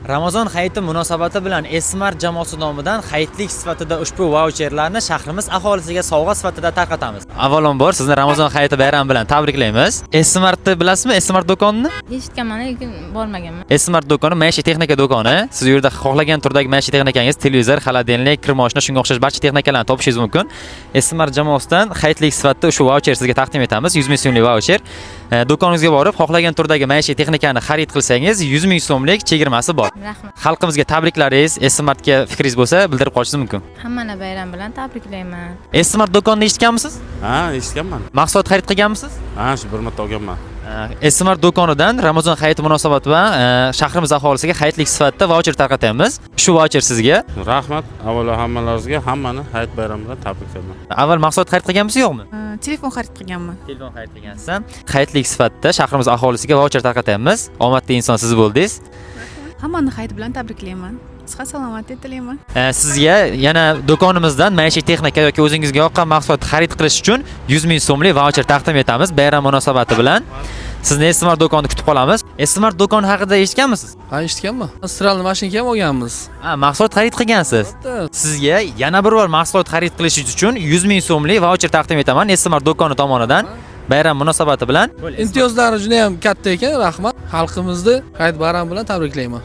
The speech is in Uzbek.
Ramazon hayiti munosabati bilan Smart jamoasi nomidan hayitlik sifatida ushbu vaucherlarni shahrimiz aholisiga sovg'a sifatida tarqatamiz. Avvalambor sizni Ramazon hayiti bayrami bilan tabriklaymiz. Smartni bilasizmi? Smart do'konini? Eshitganman, lekin bormaganman. Smart do'koni maishiy texnika do'koni. Siz u yerda xohlagan turdagi maishiy texnikangiz, televizor, xolodilnik, kir moshina, shunga o'xshash barcha texnikalarni topishingiz mumkin. Smart jamoasidan hayitlik sifatida ushbu vaucher sizga taqdim etamiz. 100 ming so'mlik vaucher. Do'koningizga borib, xohlagan turdagi maishiy texnikani xarid qilsangiz, 100 ming so'mlik chegirmasi bor. Rahmat. Xalqimizga tabriklaringiz, Smartga fikringiz bo'lsa, bildirib qo'yishingiz mumkin. Hammani bayram bilan tabriklayman. Smart do'konini eshitganmisiz? Ha, eshitganman. Mahsulot xarid qilganmisiz? Ha, shu bir marta olganman. Smart do'konidan Ramazon hayiti munosabati bilan shahrimiz aholisiga hayitlik sifatida vaucher tarqatamiz. Shu vaucher sizga. Rahmat. Avvalo hammalaringizga hammani hayit bayrami bilan tabriklayman. Avval mahsulot xarid qilganmisiz, yo'qmi? Telefon xarid qilganman. Telefon xarid qilgansiz. Hayitlik sifatida shahrimiz aholisiga vaucher tarqatamiz. Omadli inson siz bo'ldingiz. Hammani hayit bilan tabriklayman. Sihat salomatlik tilayman. Sizga yana do'konimizdan maishiy texnika yoki o'zingizga yoqqan mahsulot xarid qilish uchun 100 ming so'mlik vaucher taqdim etamiz bayram munosabati bilan. Sizni Smart do'konida kutib qolamiz. Smart do'koni haqida eshitganmisiz? Ha, eshitganman. Stralni mashinka ham olganmiz. Mahsulot xarid qilgansiz. Sizga yana bir bor mahsulot xarid qilishingiz uchun 100 ming so'mlik vaucher taqdim etaman Smart do'koni tomonidan. Bayram munosabati bilan. Imtiyozlari juda ham katta ekan, rahmat. Xalqimizni hayit bayrami bilan tabriklayman.